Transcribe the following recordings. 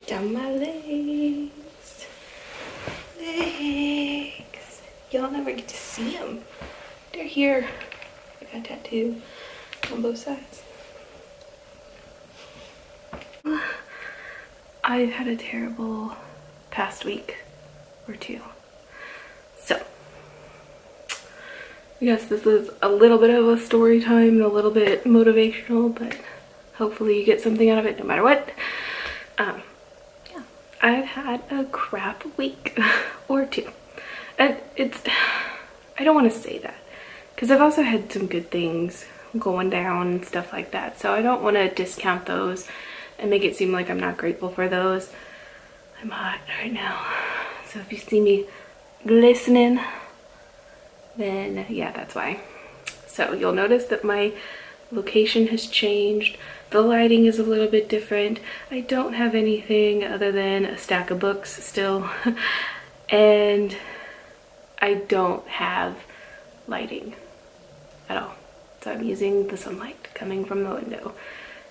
Down my legs. Legs. Y'all never get to see them. They're here. I got a tattoo on both sides. I've had a terrible past week or two. So, I guess this is a little bit of a story time and a little bit motivational, but hopefully you get something out of it no matter what. Yeah, I've had a crap week or two. And I don't want to say that because I've also had some good things going down and stuff like that. So I don't want to discount those and make it seem like I'm not grateful for those. I'm hot right now. So if you see me glistening, then yeah, that's why. So you'll notice that my location has changed. The lighting is a little bit different. I don't have anything other than a stack of books still. And I don't have lighting at all. So I'm using the sunlight coming from the window.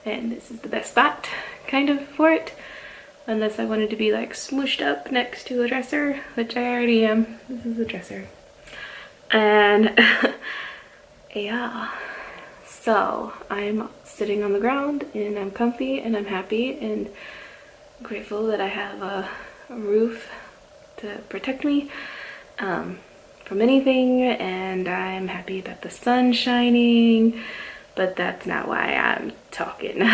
And this is the best spot, kind of, for it. Unless I wanted to be like smooshed up next to a dresser, which I already am. This is the dresser. And yeah, so I'm sitting on the ground and I'm comfy and I'm happy and grateful that I have a roof to protect me from anything, and I'm happy that the sun's shining, but that's not why I'm talking.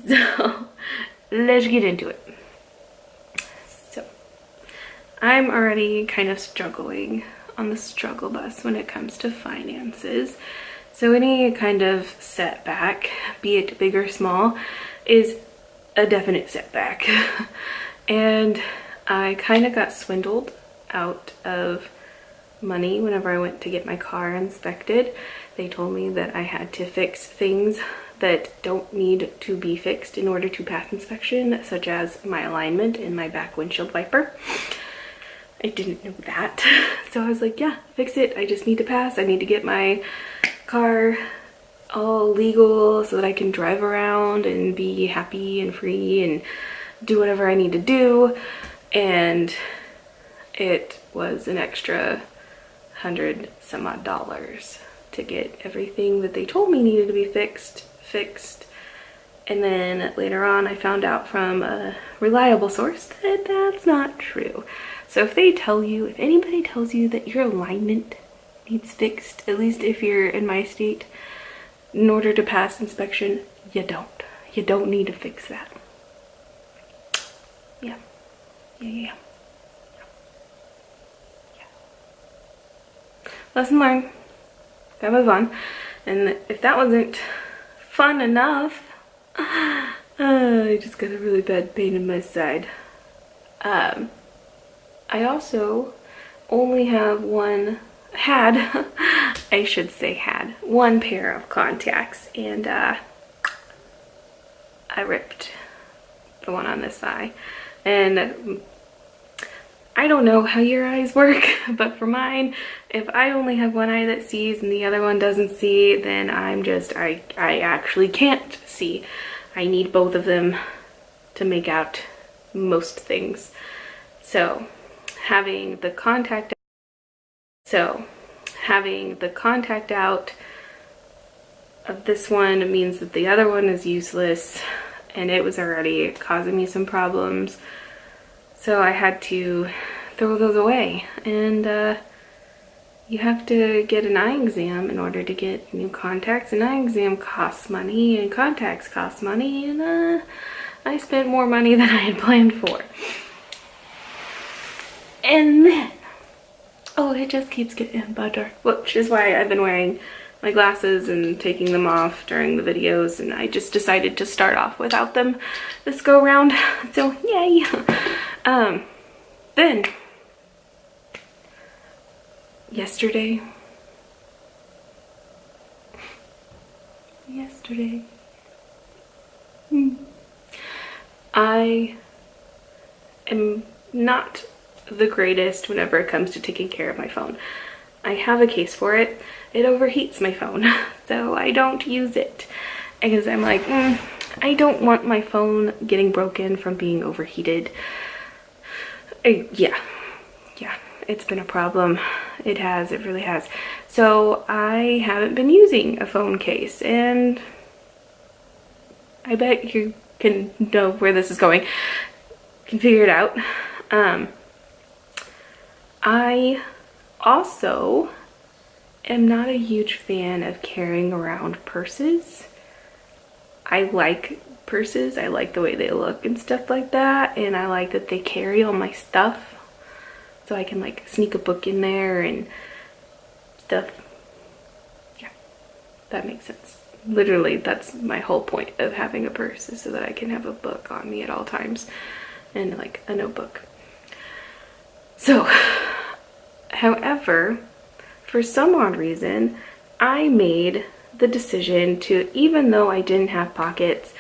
So let's get into it. So I'm already kind of struggling on the struggle bus when it comes to finances. So any kind of setback, be it big or small, is a definite setback. And I kind of got swindled out of money whenever I went to get my car inspected. They told me that I had to fix things that don't need to be fixed in order to pass inspection, such as my alignment and my back windshield wiper. I didn't know that. So I was like, yeah, fix it. I just need to pass. I need to get my car all legal so that I can drive around and be happy and free and do whatever I need to do. And it was an extra $100 some odd to get everything that they told me needed to be fixed. And then later on I found out from a reliable source that that's not true. So if anybody tells you that your alignment needs fixed, at least if you're in my state, in order to pass inspection, you don't need to fix that. Yeah. Lesson learned. Gotta move on. And if that wasn't fun enough, I just got a really bad pain in my side. I also only have had one pair of contacts, and I ripped the one on this eye. And I don't know how your eyes work, but for mine, if I only have one eye that sees and the other one doesn't see, then I actually can't see. I need both of them to make out most things. So having the contact out of this one means that the other one is useless, and it was already causing me some problems. So I had to throw those away, and you have to get an eye exam in order to get new contacts. An eye exam costs money, and contacts cost money, and I spent more money than I had planned for. And then, oh, it just keeps getting better, which is why I've been wearing my glasses and taking them off during the videos, and I just decided to start off without them this go round. So yay. Then yesterday I am not the greatest whenever it comes to taking care of my phone. I have a case for it. It overheats my phone, so I don't use it because I'm like, I don't want my phone getting broken from being overheated. Yeah, it's been a problem. It really has. So I haven't been using a phone case, and I bet you can know where this is going. Can figure it out. I also am not a huge fan of carrying around purses. I like purses. I like the way they look and stuff like that, and I like that they carry all my stuff, so I can like sneak a book in there and stuff. Yeah, that makes sense. Literally, that's my whole point of having a purse, is so that I can have a book on me at all times and like a notebook. So, however, for some odd reason, I made the decision to, even though I didn't have pockets,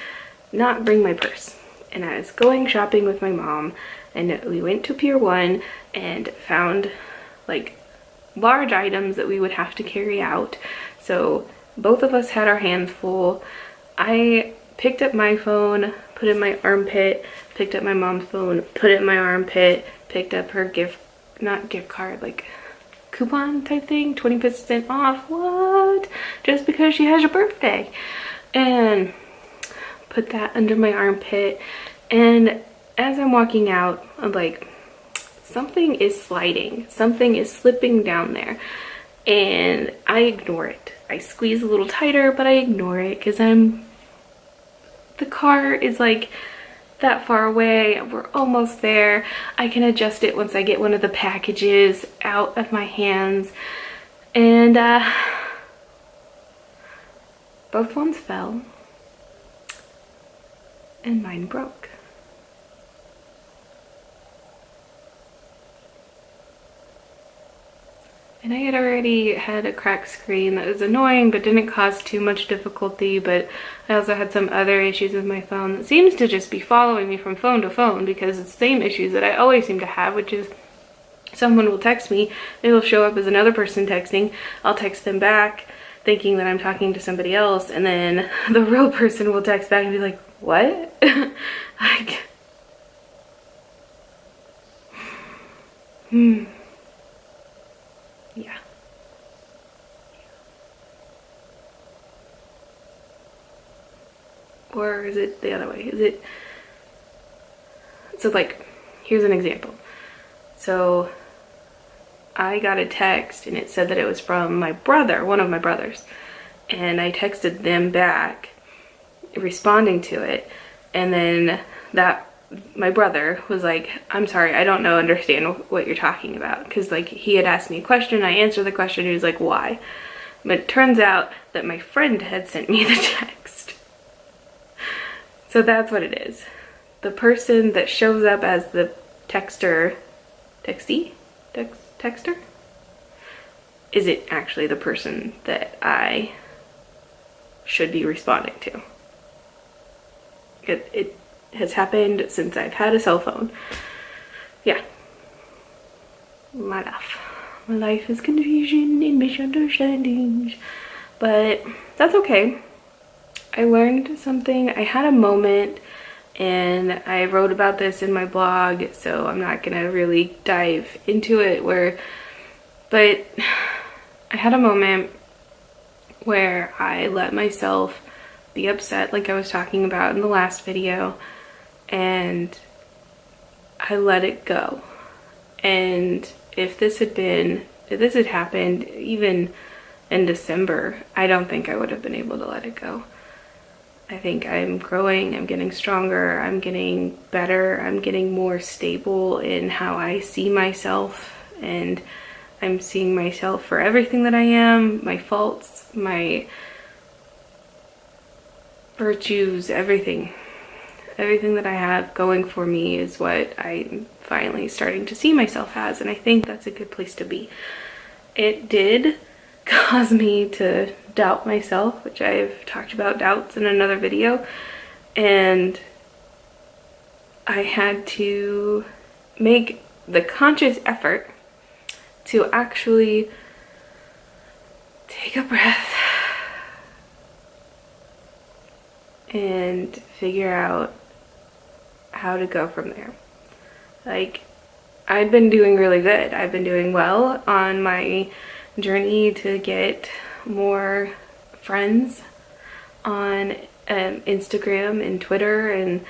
not bring my purse. And I was going shopping with my mom, and we went to Pier 1 and found like large items that we would have to carry out. So both of us had our hands full. I picked up my phone, put it in my armpit, picked up my mom's phone, put it in my armpit, picked up her not gift card, like coupon type thing, 20% off, what? Just because she has your birthday. And put that under my armpit. And as I'm walking out, I'm like, something is sliding. Something is slipping down there. And I ignore it. I squeeze a little tighter, but I ignore it because the car is like that far away. We're almost there. I can adjust it once I get one of the packages out of my hands. And both ones fell and mine broke. And I had already had a cracked screen that was annoying but didn't cause too much difficulty, but I also had some other issues with my phone that seems to just be following me from phone to phone, because it's the same issues that I always seem to have, which is someone will text me, it'll show up as another person texting, I'll text them back thinking that I'm talking to somebody else, and then the real person will text back and be like, what? Like, yeah. Or is it the other way? Is it, so like, here's an example. So I got a text and it said that it was from my brother, one of my brothers, and I texted them back responding to it, and then my brother was like, I'm sorry, I don't understand what you're talking about, because like he had asked me a question, I answered the question, he was like, why? But it turns out that my friend had sent me the text. So that's what it is. The person that shows up as the texter isn't actually the person that I should be responding to. It has happened since I've had a cell phone. Yeah. My life is confusion and misunderstandings. But that's okay. I learned something. I had a moment, and I wrote about this in my blog, so I'm not gonna really dive into it, but I had a moment where I let myself be upset, like I was talking about in the last video, and I let it go. And if this had happened even in December, I don't think I would have been able to let it go. I think I'm growing, I'm getting stronger, I'm getting better, I'm getting more stable in how I see myself, and I'm seeing myself for everything that I am, my faults, my virtues, everything that I have going for me is what I'm finally starting to see myself as, and I think that's a good place to be. It did cause me to doubt myself, which I've talked about doubts in another video, and I had to make the conscious effort to actually take a breath and figure out how to go from there. Like, I've been doing really good. I've been doing well on my journey to get more friends on Instagram and Twitter and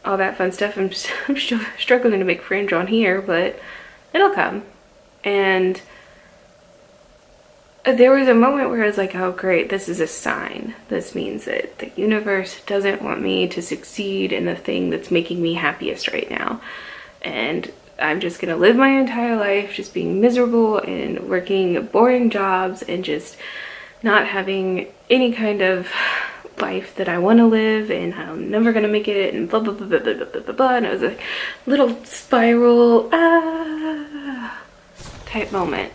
all that fun stuff. I'm still struggling to make friends on here, but it'll come. And there was a moment where I was like, oh great, this is a sign. This means that the universe doesn't want me to succeed in the thing that's making me happiest right now. And I'm just gonna live my entire life just being miserable and working boring jobs and just not having any kind of life that I want to live, and I'm never gonna make it, and blah blah blah blah blah blah blah blah. And it was a little spiral type moment.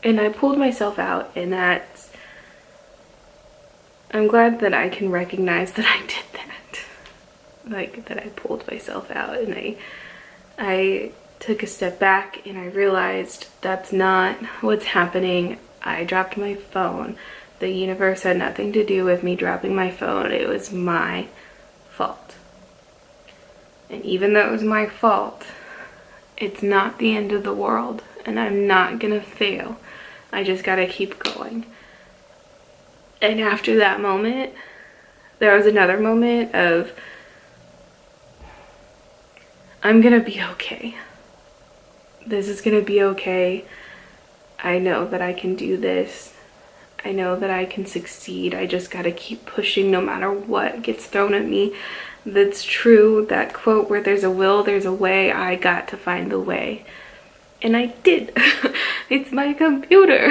And I pulled myself out, and I'm glad that I can recognize that I did that. Like, that I pulled myself out, and I took a step back, and I realized that's not what's happening. I dropped my phone. The universe had nothing to do with me dropping my phone. It was my fault. And even though it was my fault, it's not the end of the world, and I'm not gonna fail. I just gotta keep going. And after that moment, there was another moment of, I'm gonna be okay. This is gonna be okay. I know that I can do this. I know that I can succeed. I just gotta keep pushing no matter what gets thrown at me. That's true. That quote, where there's a will, there's a way. I got to find the way. And I did. It's my computer.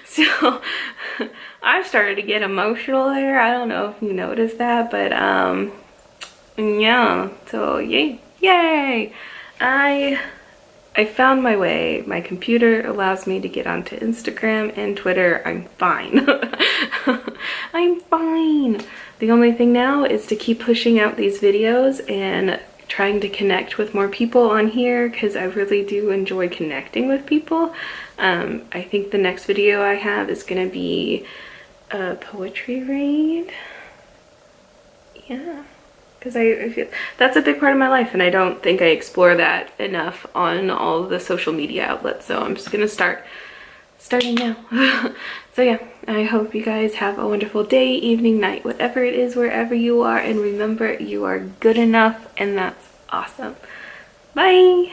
So I started to get emotional there. I don't know if you noticed that, but yeah. So yay. I found my way. My computer allows me to get onto Instagram and Twitter. I'm fine. I'm fine. The only thing now is to keep pushing out these videos and trying to connect with more people on here, because I really do enjoy connecting with people. I think the next video I have is gonna be a poetry read. Yeah, because I feel that's a big part of my life, and I don't think I explore that enough on all the social media outlets. So I'm just gonna starting now. So yeah, I hope you guys have a wonderful day, evening, night, whatever it is, wherever you are, and remember, you are good enough, and that's awesome. Bye.